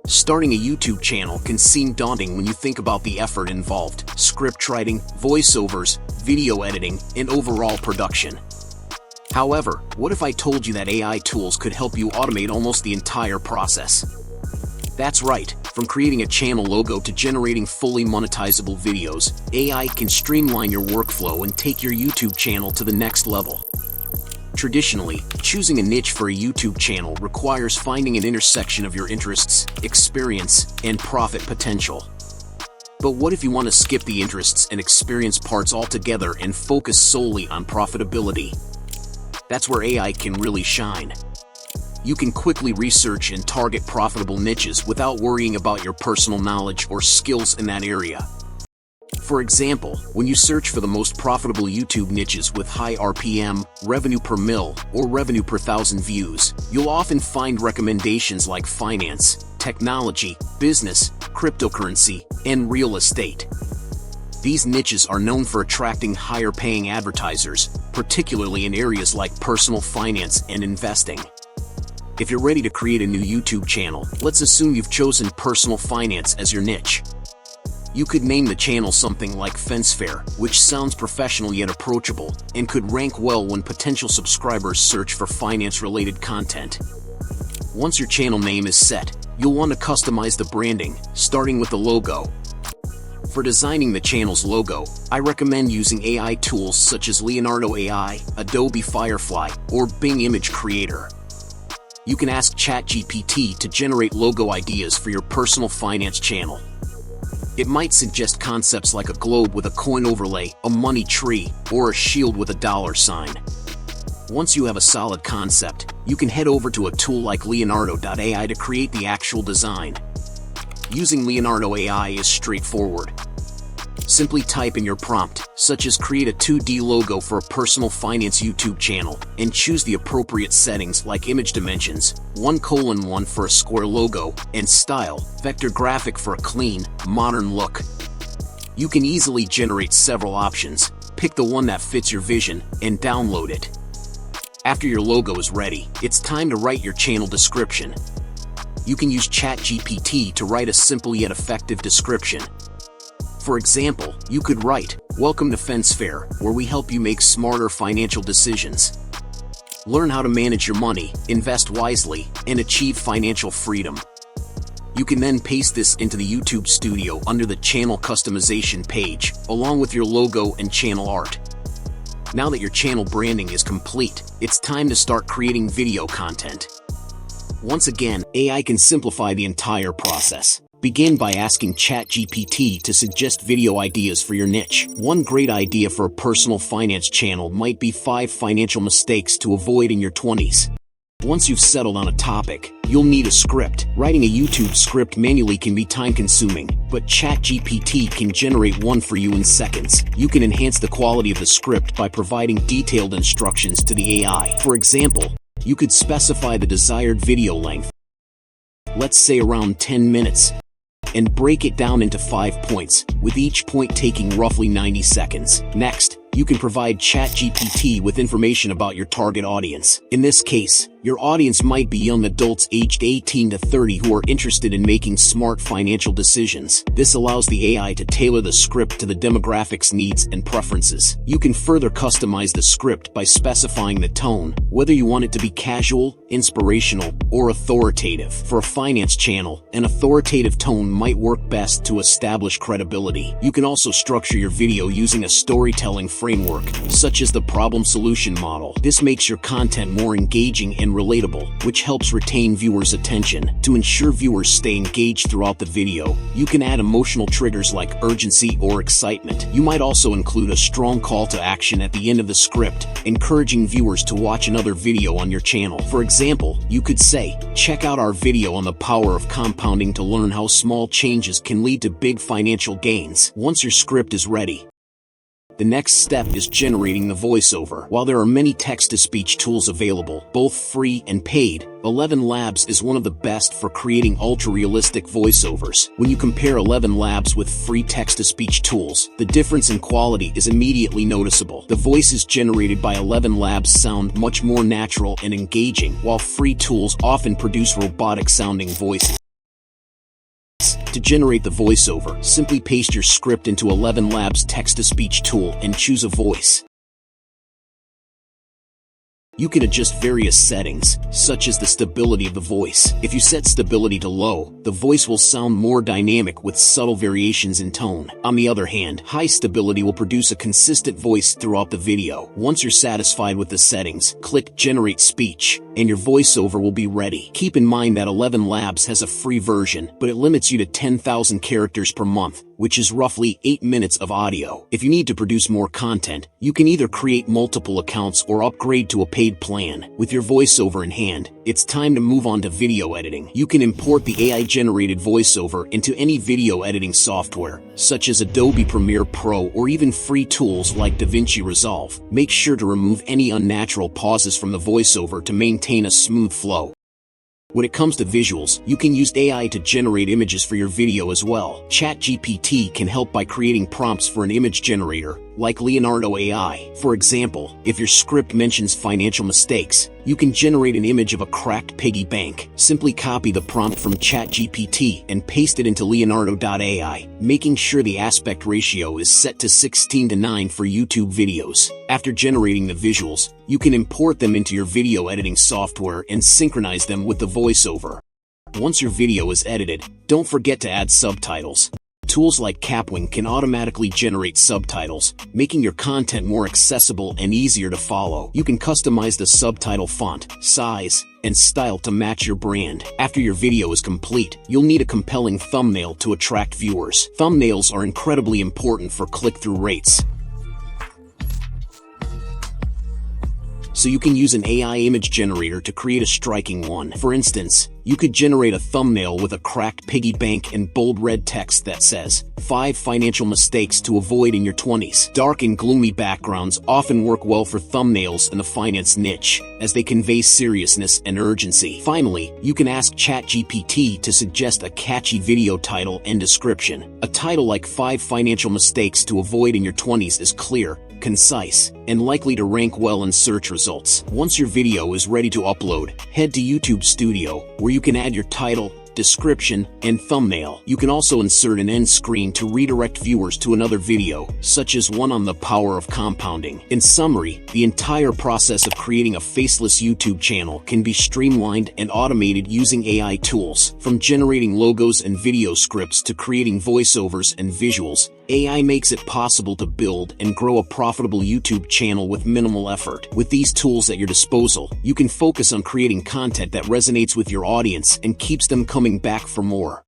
Starting a YouTube channel can seem daunting when you think about the effort involved: script writing, voiceovers, video editing, and overall production. However, what if I told you that AI tools could help you automate almost the entire process? That's right, from creating a channel logo to generating fully monetizable videos, AI can streamline your workflow and take your YouTube channel to the next level. Traditionally, choosing a niche for a YouTube channel requires finding an intersection of your interests, experience, and profit potential. But what if you want to skip the interests and experience parts altogether and focus solely on profitability? That's where AI can really shine. You can quickly research and target profitable niches without worrying about your personal knowledge or skills in that area. For example, when you search for the most profitable YouTube niches with high RPM, revenue per mil, or revenue per thousand views, you'll often find recommendations like finance, technology, business, cryptocurrency, and real estate. These niches are known for attracting higher-paying advertisers, particularly in areas like personal finance and investing. If you're ready to create a new YouTube channel, let's assume you've chosen personal finance as your niche. You could name the channel something like Faceless, which sounds professional yet approachable, and could rank well when potential subscribers search for finance-related content. Once your channel name is set, you'll want to customize the branding, starting with the logo. For designing the channel's logo, I recommend using AI tools such as Leonardo AI, Adobe Firefly, or Bing Image Creator. You can ask ChatGPT to generate logo ideas for your personal finance channel. It might suggest concepts like a globe with a coin overlay, a money tree, or a shield with a dollar sign. Once you have a solid concept, you can head over to a tool like Leonardo.ai to create the actual design. Using Leonardo AI is straightforward. Simply type in your prompt, such as create a 2D logo for a personal finance YouTube channel, and choose the appropriate settings like image dimensions, 1:1 for a square logo, and style, vector graphic for a clean, modern look. You can easily generate several options, pick the one that fits your vision, and download it. After your logo is ready, it's time to write your channel description. You can use ChatGPT to write a simple yet effective description. For example, you could write, "Welcome to Faceless, where we help you make smarter financial decisions. Learn how to manage your money, invest wisely, and achieve financial freedom." You can then paste this into the YouTube Studio under the channel customization page, along with your logo and channel art. Now that your channel branding is complete, it's time to start creating video content. Once again, AI can simplify the entire process. Begin by asking ChatGPT to suggest video ideas for your niche. One great idea for a personal finance channel might be 5 financial mistakes to avoid in your 20s. Once you've settled on a topic, you'll need a script. Writing a YouTube script manually can be time-consuming, but ChatGPT can generate one for you in seconds. You can enhance the quality of the script by providing detailed instructions to the AI. For example, you could specify the desired video length, let's say around 10 minutes, and break it down into 5 points, with each point taking roughly 90 seconds. Next, you can provide ChatGPT with information about your target audience. In this case, your audience might be young adults aged 18 to 30 who are interested in making smart financial decisions. This allows the AI to tailor the script to the demographics' needs and preferences. You can further customize the script by specifying the tone, whether you want it to be casual, inspirational, or authoritative. For a finance channel, an authoritative tone might work best to establish credibility. You can also structure your video using a storytelling framework, such as the problem-solution model. This makes your content more engaging and relatable, which helps retain viewers' attention. To ensure viewers stay engaged throughout the video, you can add emotional triggers like urgency or excitement. You might also include a strong call to action at the end of the script, encouraging viewers to watch another video on your channel. For example, you could say, "Check out our video on the power of compounding to learn how small changes can lead to big financial gains." Once your script is ready, the next step is generating the voiceover. While there are many text-to-speech tools available, both free and paid, 11 Labs is one of the best for creating ultra-realistic voiceovers. When you compare 11 Labs with free text-to-speech tools, the difference in quality is immediately noticeable. The voices generated by 11 Labs sound much more natural and engaging, while free tools often produce robotic-sounding voices. generate the voiceover, simply paste your script into 11 Labs text-to-speech tool and choose a voice. You can adjust various settings, such as the stability of the voice. If you set stability to low, the voice will sound more dynamic with subtle variations in tone. On the other hand, high stability will produce a consistent voice throughout the video. Once you're satisfied with the settings, click Generate Speech, and your voiceover will be ready. Keep in mind that 11 Labs has a free version, but it limits you to 10,000 characters per month, which is roughly 8 minutes of audio. If you need to produce more content, you can either create multiple accounts or upgrade to a paid plan. With your voiceover in hand, it's time to move on to video editing. You can import the AI-generated voiceover into any video editing software, such as Adobe Premiere Pro or even free tools like DaVinci Resolve. Make sure to remove any unnatural pauses from the voiceover to maintain a smooth flow. When it comes to visuals, you can use AI to generate images for your video as well. ChatGPT can help by creating prompts for an image generator, like Leonardo AI. For example, if your script mentions financial mistakes, you can generate an image of a cracked piggy bank. Simply copy the prompt from ChatGPT and paste it into Leonardo.ai, making sure the aspect ratio is set to 16:9 for YouTube videos. After generating the visuals, you can import them into your video editing software and synchronize them with the voiceover. Once your video is edited, don't forget to add subtitles. Tools like Capwing can automatically generate subtitles, making your content more accessible and easier to follow. You can customize the subtitle font, size, and style to match your brand. After your video is complete, you'll need a compelling thumbnail to attract viewers. Thumbnails are incredibly important for click-through rates, so you can use an AI image generator to create a striking one. For instance, you could generate a thumbnail with a cracked piggy bank and bold red text that says, 5 financial mistakes to avoid in your 20s. Dark and gloomy backgrounds often work well for thumbnails in the finance niche, as they convey seriousness and urgency. Finally, you can ask ChatGPT to suggest a catchy video title and description. A title like 5 financial mistakes to avoid in your 20s is clear, concise, and likely to rank well in search results. Once your video is ready to upload, head to YouTube Studio, where you can add your title, description, and thumbnail. You can also insert an end screen to redirect viewers to another video, such as one on the power of compounding. In summary, the entire process of creating a faceless YouTube channel can be streamlined and automated using AI tools. From generating logos and video scripts to creating voiceovers and visuals, AI makes it possible to build and grow a profitable YouTube channel with minimal effort. With these tools at your disposal, you can focus on creating content that resonates with your audience and keeps them coming back for more.